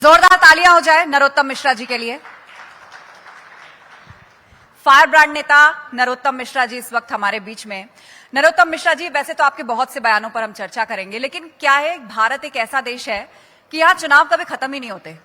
जोरदार तालियां हो जाए नरोत्तम मिश्रा जी के लिए। फायर ब्रांड नेता नरोत्तम मिश्रा जी इस वक्त हमारे बीच में। नरोत्तम मिश्रा जी, वैसे तो आपके बहुत से बयानों पर हम चर्चा करेंगे, लेकिन क्या है, भारत एक ऐसा देश है कि यहां चुनाव कभी खत्म ही नहीं होते।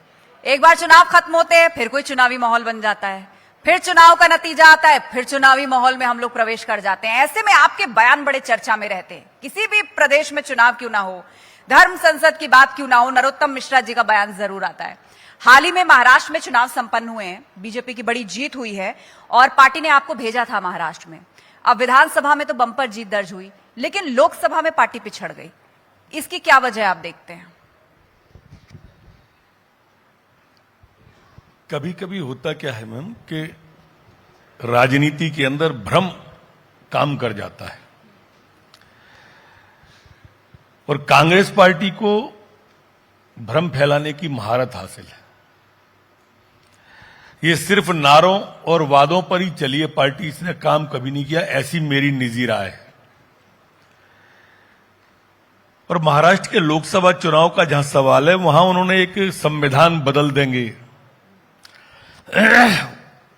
एक बार चुनाव खत्म होते हैं, फिर कोई चुनावी माहौल बन जाता है, फिर चुनाव का नतीजा आता है, फिर चुनावी माहौल में हम लोग प्रवेश कर जाते हैं। ऐसे में आपके बयान बड़े चर्चा में रहते हैं। किसी भी प्रदेश में चुनाव क्यों ना हो, धर्म संसद की बात क्यों ना हो, नरोत्तम मिश्रा जी का बयान जरूर आता है। हाल ही में महाराष्ट्र में चुनाव संपन्न हुए हैं, बीजेपी की बड़ी जीत हुई है और पार्टी ने आपको भेजा था महाराष्ट्र में। अब विधानसभा में तो बंपर जीत दर्ज हुई, लेकिन लोकसभा में पार्टी पिछड़ गई। इसकी क्या वजह आप देखते हैं? कभी कभी होता क्या है मैम कि राजनीति के अंदर भ्रम काम कर जाता है और कांग्रेस पार्टी को भ्रम फैलाने की महारत हासिल है। ये सिर्फ नारों और वादों पर ही चली है पार्टी, इसने काम कभी नहीं किया, ऐसी मेरी निजी राय है। और महाराष्ट्र के लोकसभा चुनाव का जहां सवाल है, वहां उन्होंने एक संविधान बदल देंगे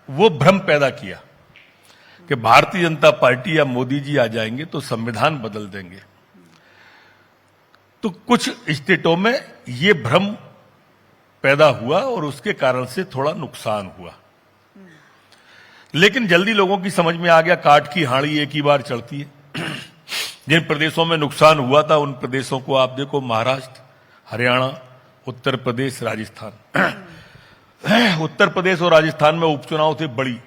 वो भ्रम पैदा किया कि भारतीय जनता पार्टी या मोदी जी आ जाएंगे तो संविधान बदल देंगे। तो कुछ स्टेटों में ये भ्रम पैदा हुआ और उसके कारण से थोड़ा नुकसान हुआ, लेकिन जल्दी लोगों की समझ में आ गया काठ की हाड़ी एक ही बार चढ़ती है। जिन प्रदेशों में नुकसान हुआ था उन प्रदेशों को आप देखो, महाराष्ट्र, हरियाणा, उत्तर प्रदेश, राजस्थान। उत्तर प्रदेश और राजस्थान में उपचुनाव थे बड़ी,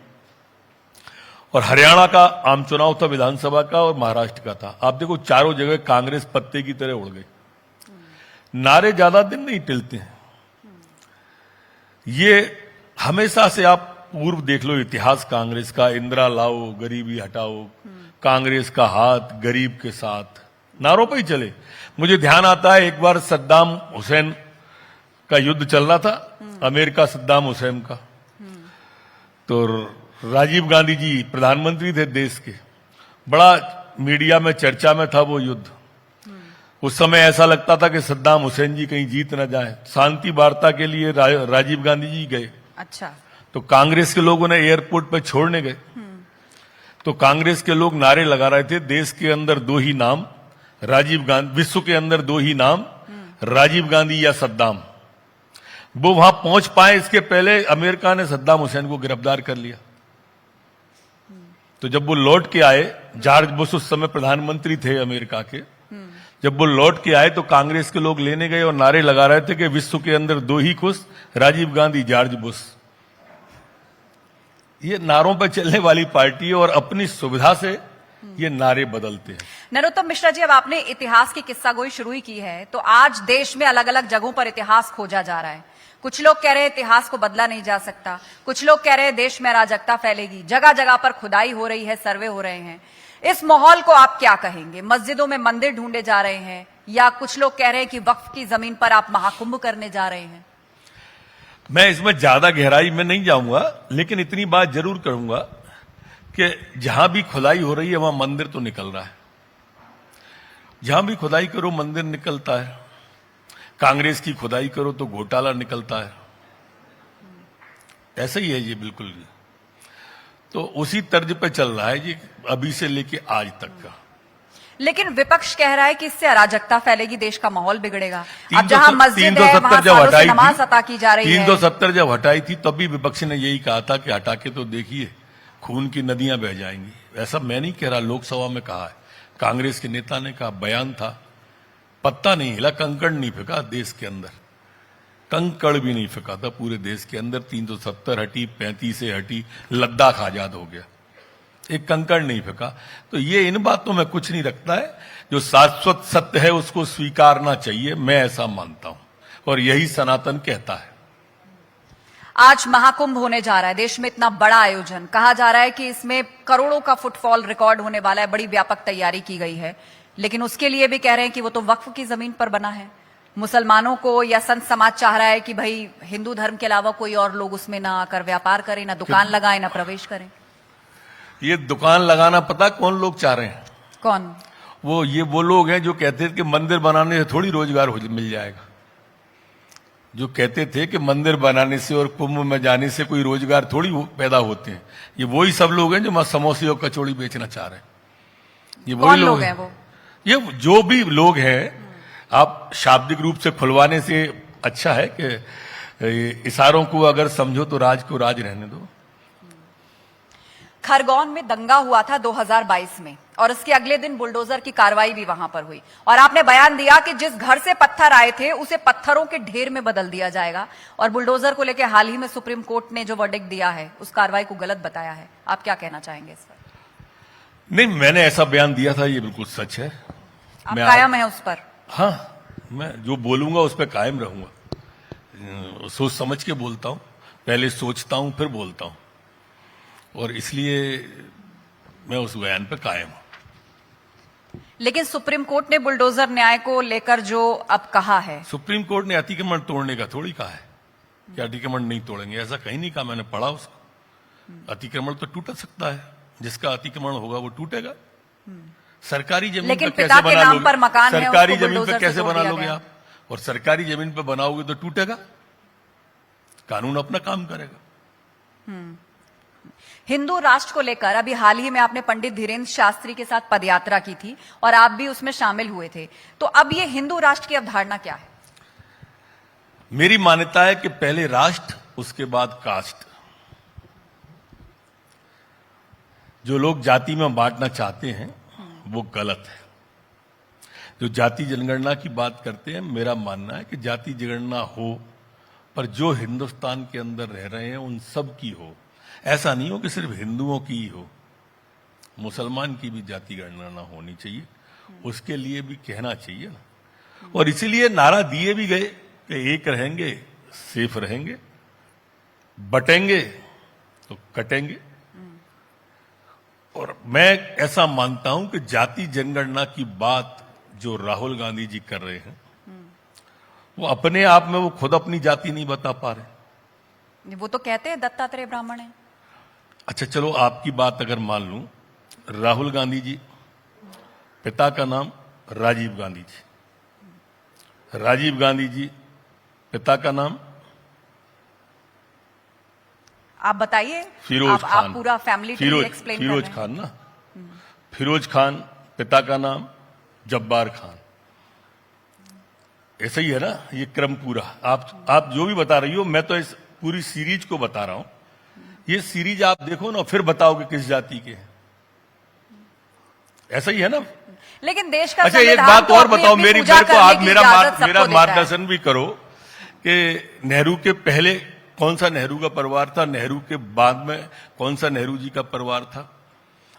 और हरियाणा का आम चुनाव था विधानसभा का, और महाराष्ट्र का था। आप देखो चारों जगह कांग्रेस पत्ते की तरह उड़ गई। नारे ज्यादा दिन नहीं टिलते हैं। ये हमेशा से आप पूर्व देख लो इतिहास कांग्रेस का, इंदिरा लाओ, गरीबी हटाओ, कांग्रेस का हाथ गरीब के साथ, नारों पर ही चले। मुझे ध्यान आता है एक बार सद्दाम हुसैन का युद्ध चल रहा था, अमेरिका सद्दाम हुसैन का, तो राजीव गांधी जी प्रधानमंत्री थे देश के, बड़ा मीडिया में चर्चा में था वो युद्ध। उस समय ऐसा लगता था कि सद्दाम हुसैन जी कहीं जीत न जाए। शांति वार्ता के लिए राजीव गांधी जी गए। अच्छा। तो कांग्रेस के लोग उन्हें एयरपोर्ट पर छोड़ने गए, तो कांग्रेस के लोग नारे लगा रहे थे, देश के अंदर दो ही नाम राजीव गांधी, विश्व के अंदर दो ही नाम राजीव गांधी या सद्दाम। वो वहां पहुंच पाए इसके पहले अमेरिका ने सद्दाम हुसैन को गिरफ्तार कर लिया। तो जब वो लौट के आए, जॉर्ज बुश उस समय प्रधानमंत्री थे अमेरिका के, जब वो लौट के आए तो कांग्रेस के लोग लेने गए और नारे लगा रहे थे कि विश्व के अंदर दो ही खुश, राजीव गांधी, जॉर्ज बुश। ये नारों पर चलने वाली पार्टी है और अपनी सुविधा से ये नारे बदलते हैं। नरोत्तम मिश्रा जी, अब आपने इतिहास की किस्सागोई शुरू ही की है, तो आज देश में अलग अलग जगहों पर इतिहास खोजा जा रहा है। कुछ लोग कह रहे हैं इतिहास को बदला नहीं जा सकता, कुछ लोग कह रहे हैं देश में अराजकता फैलेगी, जगह जगह पर खुदाई हो रही है, सर्वे हो रहे हैं। इस माहौल को आप क्या कहेंगे? मस्जिदों में मंदिर ढूंढे जा रहे हैं, या कुछ लोग कह रहे हैं कि वक्फ की जमीन पर आप महाकुंभ करने जा रहे हैं? मैं इसमें ज्यादा गहराई में नहीं जाऊंगा, लेकिन इतनी बात जरूर करूंगा कि जहां भी खुदाई हो रही है वहां मंदिर तो निकल रहा है। जहां भी खुदाई करो मंदिर निकलता है, कांग्रेस की खुदाई करो तो घोटाला निकलता है। ऐसा ही है ये, बिल्कुल। तो उसी तर्ज पे चल रहा है ये अभी से लेके आज तक का। लेकिन विपक्ष कह रहा है कि इससे अराजकता फैलेगी, देश का माहौल बिगड़ेगा। अब जहां मस्जिद है वहां सालों से नमाज अता की जा रही है। 370 जब हटाई थी तब भी विपक्ष ने यही कहा था कि हटा के तो देखिए खून की नदियां बह जाएंगी। ऐसा मैं नहीं कह रहा, लोकसभा में कहा है, कांग्रेस के नेता ने कहा, बयान था। पत्ता नहीं हिला, कंकड़ नहीं फेंका देश के अंदर, कंकड़ भी नहीं फेंका था पूरे देश के अंदर। 370 हटी, 35 हटी, लद्दाख आजाद हो गया, एक कंकड़ नहीं फेंका। तो ये इन बातों में कुछ नहीं रखता है। जो शाश्वत सत्य है उसको स्वीकारना चाहिए, मैं ऐसा मानता हूं, और यही सनातन कहता है। आज महाकुंभ होने जा रहा है, देश में इतना बड़ा आयोजन, कहा जा रहा है कि इसमें करोड़ों का फुटफॉल रिकॉर्ड होने वाला है, बड़ी व्यापक तैयारी की गई है, लेकिन उसके लिए भी कह रहे हैं कि वो तो वक्फ की जमीन पर बना है। मुसलमानों को या संत समाज चाह रहा है कि भाई हिंदू धर्म के अलावा कोई और लोग उसमें ना आकर व्यापार करें, ना दुकान लगाएं, ना प्रवेश करें। ये दुकान लगाना पता कौन लोग चाह रहे हैं? कौन? वो लोग हैं जो कहते हैं कि मंदिर बनाने से थोड़ी रोजगार मिल जाएगा। जो कहते थे कि मंदिर बनाने से और कुंभ में जाने से कोई रोजगार थोड़ी पैदा होते हैं, ये वही सब लोग हैं जो वहां समोसे और कचौड़ी बेचना चाह रहे हैं। ये वही कौन लोग हैं वो? ये जो भी लोग हैं, आप शाब्दिक रूप से खुलवाने से अच्छा है कि इशारों को अगर समझो तो राज को राज रहने दो। खरगोन में दंगा हुआ था 2022 में और उसके अगले दिन बुलडोजर की कार्रवाई भी वहां पर हुई और आपने बयान दिया कि जिस घर से पत्थर आए थे उसे पत्थरों के ढेर में बदल दिया जाएगा और बुलडोजर को लेकर हाल ही में सुप्रीम कोर्ट ने जो वर्डिक्ट दिया है उस कार्रवाई को गलत बताया है। आप क्या कहना चाहेंगे इस पर? नहीं, मैंने ऐसा बयान दिया था, ये बिल्कुल सच है। आप कायम है उस पर? हाँ, मैं जो बोलूंगा उस पर कायम रहूंगा। सोच समझ के बोलता हूं, पहले सोचता हूं फिर बोलता हूं, और इसलिए मैं उस बयान पर कायम हूं। लेकिन सुप्रीम कोर्ट ने बुलडोजर न्याय को लेकर जो अब कहा है, सुप्रीम कोर्ट ने अतिक्रमण तोड़ने का थोड़ी कहा है कि अतिक्रमण नहीं तोड़ेंगे, ऐसा कहीं नहीं कहा। मैंने पढ़ा उसको। अतिक्रमण तो टूट सकता है, जिसका अतिक्रमण होगा वो टूटेगा। सरकारी जमीन लेकिन पर पिता कैसे के बना नाम लोगे? पर मकान है, सरकारी उसको जमीन पर बुलडोजर से कैसे तोड़ बना दिया लोगे गया। आप? और सरकारी जमीन पर बनाओगे तो टूटेगा, कानून अपना काम करेगा। हिंदू राष्ट्र को लेकर अभी हाल ही में आपने पंडित धीरेन्द्र शास्त्री के साथ पदयात्रा की थी और आप भी उसमें शामिल हुए थे, तो अब ये हिंदू राष्ट्र की अवधारणा क्या है? मेरी मान्यता है कि पहले राष्ट्र उसके बाद कास्ट। जो लोग जाति में बांटना चाहते हैं वो गलत है। जो जाति जनगणना की बात करते हैं, मेरा मानना है कि जाति जनगणना हो, पर जो हिंदुस्तान के अंदर रह रहे हैं उन सब की हो। ऐसा नहीं हो कि सिर्फ हिंदुओं की ही हो, मुसलमान की भी जाति गणना होनी चाहिए। उसके लिए भी कहना चाहिए ना। और इसीलिए नारा दिए भी गए कि एक रहेंगे सेफ रहेंगे, बटेंगे तो कटेंगे। और मैं ऐसा मानता हूं कि जाति जनगणना की बात जो राहुल गांधी जी कर रहे हैं, वो अपने आप में वो खुद अपनी जाति नहीं बता पा रहे। वो तो कहते हैं दत्तात्रेय ब्राह्मण है। अच्छा चलो, आपकी बात अगर मान लूं, राहुल गांधी जी पिता का नाम राजीव गांधी जी, राजीव गांधी जी पिता का नाम आप बताइए। फिरोज खान। आप पूरा फैमिली ट्री एक्सप्लेन कर रहे हैं। फिरोज खान ना, फिरोज खान पिता का नाम जब्बार खान। ऐसा ही है ना ये क्रम पूरा। आप जो भी बता रही हो, मैं तो इस पूरी सीरीज को बता रहा हूं। ये सीरीज आप देखो ना, फिर बताओगे किस जाति के हैं। ऐसा ही है ना। लेकिन देश का अच्छा एक संविधान बात तो और अपनी बताओ, अपनी मेरी पूजा मेरे को करने आप की मेरा इजाजत सबको मेरा देता है। मार्गदर्शन भी करो कि नेहरू के पहले कौन सा नेहरू का परिवार था, नेहरू के बाद में कौन सा नेहरू जी का परिवार था,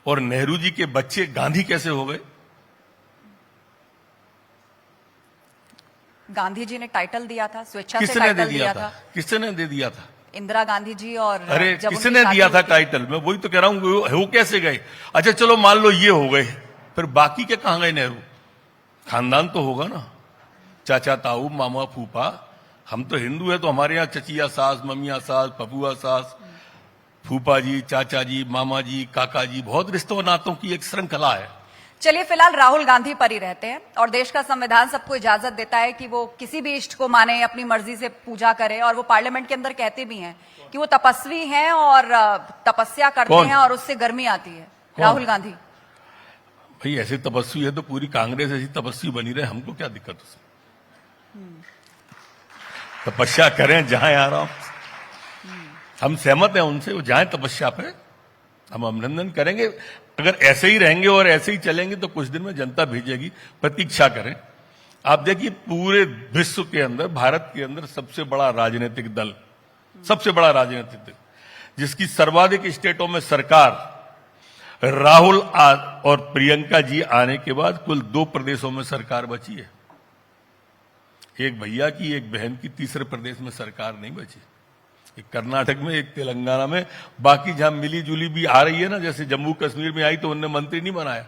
और नेहरू जी के बच्चे गांधी कैसे हो गए? गांधी जी ने टाइटल दिया था, स्वेच्छा से किसने दे टाइटल दिया था? किसने दे दिया था? इंदिरा गांधी जी। और अरे जब उनकी किसने शादी दिया था हुई थी- टाइटल? मैं वही तो कह रहा हूं, वो कैसे गए? अच्छा चलो मान लो ये हो गए, फिर बाकी के कहां गए? नेहरू खानदान तो होगा ना, चाचा ताऊ मामा फूफा। हम तो हिंदू है तो हमारे यहाँ चचिया सास, ममिया सास, पपुआ सास, फूफा जी, चाचा जी, मामा जी, काका जी, बहुत रिश्तों नातों की एक श्रृंखला है। चलिए फिलहाल राहुल गांधी पर ही रहते हैं और देश का संविधान सबको इजाजत देता है कि वो किसी भी इष्ट को माने, अपनी मर्जी से पूजा करे, और वो पार्लियामेंट के अंदर कहते भी हैं कि वो तपस्वी हैं और तपस्या करते कौन? हैं और उससे गर्मी आती है। राहुल गांधी। भाई ऐसे तपस्वी है तो पूरी कांग्रेस ऐसी तपस्वी बनी रहे, हमको क्या दिक्कत उससे? तपस्या करें जहां आराम। हम सहमत हैं उनसे, वो जाएं तपस्या पे, हम अभिनंदन करेंगे। अगर ऐसे ही रहेंगे और ऐसे ही चलेंगे तो कुछ दिन में जनता भेजेगी, प्रतीक्षा करें। आप देखिए पूरे विश्व के अंदर, भारत के अंदर सबसे बड़ा राजनीतिक दल, सबसे बड़ा राजनीतिक दल जिसकी सर्वाधिक स्टेटों में सरकार, राहुल और प्रियंका जी आने के बाद कुल 2 प्रदेशों में सरकार बची है। एक भैया की, एक बहन की, तीसरे प्रदेश में सरकार नहीं बची। एक कर्नाटक में, एक तेलंगाना में, बाकी जहां मिली जुली भी आ रही है ना, जैसे जम्मू कश्मीर में आई तो उनने मंत्री नहीं बनाया,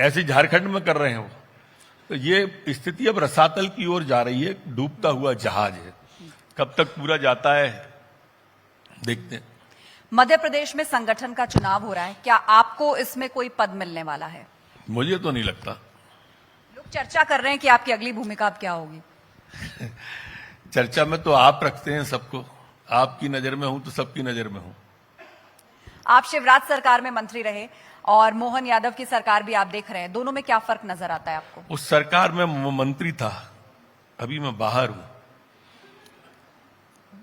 ऐसे झारखंड में कर रहे हैं वो। तो ये स्थिति अब रसातल की ओर जा रही है, डूबता हुआ जहाज है। कब तक पूरा जाता है देखते हैं। मध्य प्रदेश में संगठन का चुनाव हो रहा है, क्या आपको इसमें कोई पद मिलने वाला है? मुझे तो नहीं लगता। लोग चर्चा कर रहे हैं कि आपकी अगली भूमिका अब क्या होगी। चर्चा में तो आप रखते हैं सबको, आपकी नजर में हूं तो सबकी नजर में हूं। आप शिवराज सरकार में मंत्री रहे और मोहन यादव की सरकार भी आप देख रहे हैं, दोनों में क्या फर्क नजर आता है आपको? उस सरकार में वो मंत्री था, अभी मैं बाहर हूं,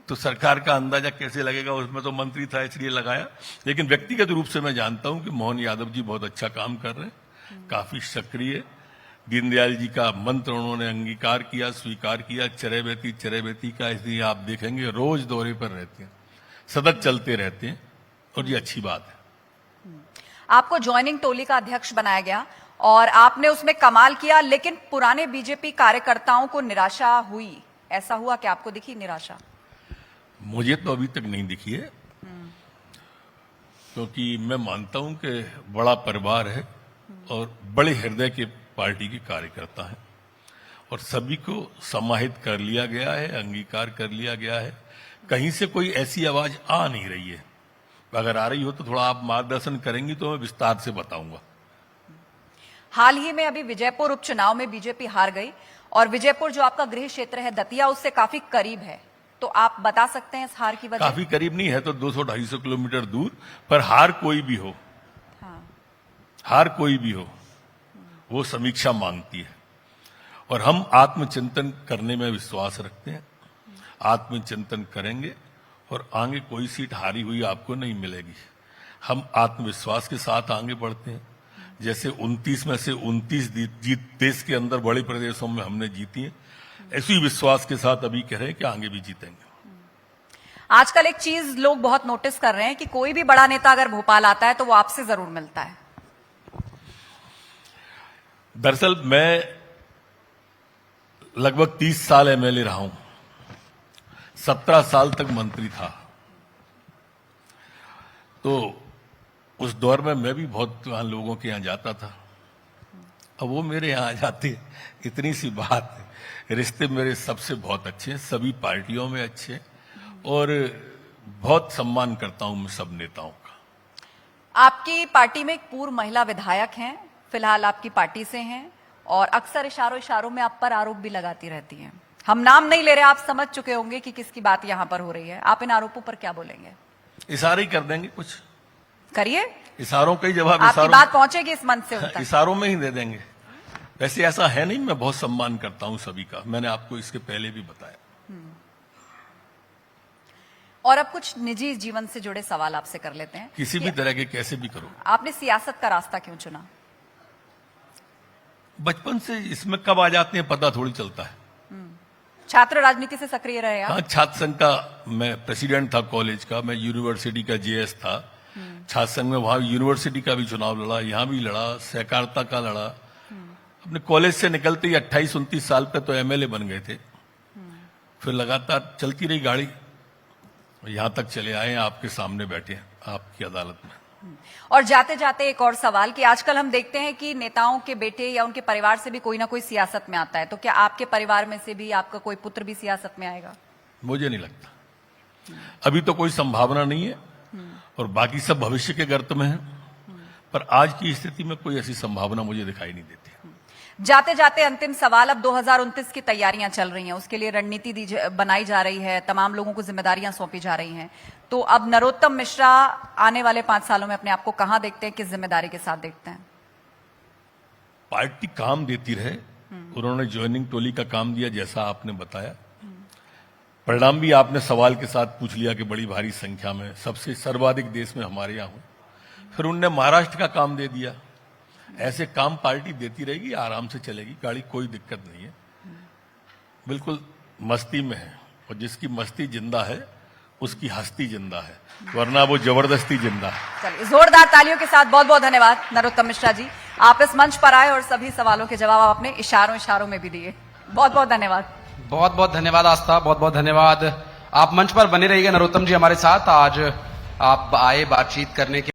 तो सरकार का अंदाजा कैसे लगेगा? उसमें तो मंत्री था इसलिए लगाया। लेकिन व्यक्तिगत रूप से मैं जानता हूं कि मोहन यादव जी बहुत अच्छा काम कर रहे हैं, काफी सक्रिय। दीनदयाल जी का मंत्र उन्होंने अंगीकार किया, स्वीकार किया, चरैबेती का, इसलिए आप देखेंगे रोज दौरे पर रहते हैं, सतत चलते रहते हैं, और ये अच्छी बात है। आपको ज्वाइनिंग टोली का अध्यक्ष बनाया गया और आपने उसमें कमाल किया, लेकिन पुराने बीजेपी कार्यकर्ताओं को निराशा हुई, ऐसा हुआ कि आपको दिखी निराशा? मुझे तो अभी तक नहीं दिखी है, क्योंकि मैं मानता हूं कि बड़ा परिवार है और बड़े हृदय के पार्टी के कार्यकर्ता हैं, और सभी को समाहित कर लिया गया है, अंगीकार कर लिया गया है। कहीं से कोई ऐसी आवाज आ नहीं रही है। अगर आ रही हो तो थोड़ा आप मार्गदर्शन करेंगी तो मैं विस्तार से बताऊंगा। हाल ही में अभी विजयपुर उपचुनाव में बीजेपी हार गई और विजयपुर जो आपका गृह क्षेत्र है दतिया, उससे काफी करीब है, तो आप बता सकते हैं इस हार की वजह? काफी करीब नहीं है तो 200-250 किलोमीटर दूर, पर हार कोई भी हो, हार कोई भी हो, वो समीक्षा मांगती है, और हम आत्मचिंतन करने में विश्वास रखते हैं। आत्मचिंतन करेंगे और आगे कोई सीट हारी हुई आपको नहीं मिलेगी। हम आत्मविश्वास के साथ आगे बढ़ते हैं। जैसे 29 में से 29 जीत देश के अंदर बड़े प्रदेशों में हमने जीती है, ऐसी विश्वास के साथ अभी कह रहे हैं कि आगे भी जीतेंगे। आजकल एक चीज लोग बहुत नोटिस कर रहे हैं कि कोई भी बड़ा नेता अगर भोपाल आता है तो वो आपसे जरूर मिलता है। दरअसल मैं लगभग 30 साल एमएलए रहा हूं, 17 साल तक मंत्री था, तो उस दौर में मैं भी बहुत लोगों के यहां जाता था। अब वो मेरे यहां आ जाते, इतनी सी बात है। रिश्ते मेरे सबसे बहुत अच्छे हैं, सभी पार्टियों में अच्छे, और बहुत सम्मान करता हूं मैं सब नेताओं का। आपकी पार्टी में एक पूर्व महिला विधायक हैं, फिलहाल आपकी पार्टी से हैं, और अक्सर इशारों में आप पर आरोप भी लगाती रहती हैं। हम नाम नहीं ले रहे, आप समझ चुके होंगे कि किसकी बात यहां पर हो रही है। आप इन आरोपों पर क्या बोलेंगे? इशारे ही कर देंगे, कुछ करिए, इशारों का ही जवाब आपकी बात पहुंचेगी इस मंच से उन तक। इशारों में ही दे देंगे। वैसे ऐसा है नहीं, मैं बहुत सम्मान करता हूं सभी का, मैंने आपको इसके पहले भी बताया। और अब कुछ निजी जीवन से जुड़े सवाल आपसे कर लेते हैं। किसी भी तरह के कैसे भी करो। आपने सियासत का रास्ता क्यों चुना? बचपन से इसमें कब आ जाते हैं पता थोड़ी चलता है। छात्र राजनीति से सक्रिय रहे आप? हाँ, छात्र संघ का मैं प्रेसिडेंट था कॉलेज का, मैं यूनिवर्सिटी का जेएस था। छात्र संघ में वहां यूनिवर्सिटी का भी चुनाव लड़ा, यहां भी लड़ा, सहकारिता का लड़ा। अपने कॉलेज से निकलते ही 28-29 साल पे तो एमएलए बन गए थे। फिर लगातार चलती रही गाड़ी, यहां तक चले आए, आपके सामने बैठे हैं आपकी अदालत में। और जाते जाते एक और सवाल कि आजकल हम देखते हैं कि नेताओं के बेटे या उनके परिवार से भी कोई ना कोई सियासत में आता है, तो क्या आपके परिवार में से भी आपका कोई पुत्र भी सियासत में आएगा? मुझे नहीं लगता, अभी तो कोई संभावना नहीं है, और बाकी सब भविष्य के गर्त में है, पर आज की स्थिति में कोई ऐसी संभावना मुझे दिखाई नहीं देती। जाते जाते अंतिम सवाल, अब 2029 की तैयारियां चल रही हैं, उसके लिए रणनीति बनाई जा रही है, तमाम लोगों को जिम्मेदारियां सौंपी जा रही हैं, तो अब नरोत्तम मिश्रा आने वाले 5 सालों में अपने आप को कहां देखते हैं, किस जिम्मेदारी के साथ देखते हैं? पार्टी काम देती रहे, उन्होंने ज्वाइनिंग टोली का काम दिया जैसा आपने बताया, परिणाम भी आपने सवाल के साथ पूछ लिया कि बड़ी भारी संख्या में, सबसे सर्वाधिक देश में हमारे यहां हूं। फिर उनने महाराष्ट्र का काम दे दिया। ऐसे काम पार्टी देती रहेगी, आराम से चलेगी गाड़ी, कोई दिक्कत नहीं है, बिल्कुल मस्ती में है, और जिसकी मस्ती जिंदा है उसकी हस्ती जिंदा है, वरना वो जबरदस्ती जिंदा है। चलिए, जोरदार तालियों के साथ बहुत बहुत धन्यवाद नरोत्तम मिश्रा जी, आप इस मंच पर आए और सभी सवालों के जवाब आपने इशारों में भी दिए। बहुत बहुत धन्यवाद। बहुत बहुत धन्यवाद आस्था, बहुत बहुत धन्यवाद। आप मंच पर बने रहिएगा नरोत्तम जी हमारे साथ। आज आप आए बातचीत करने के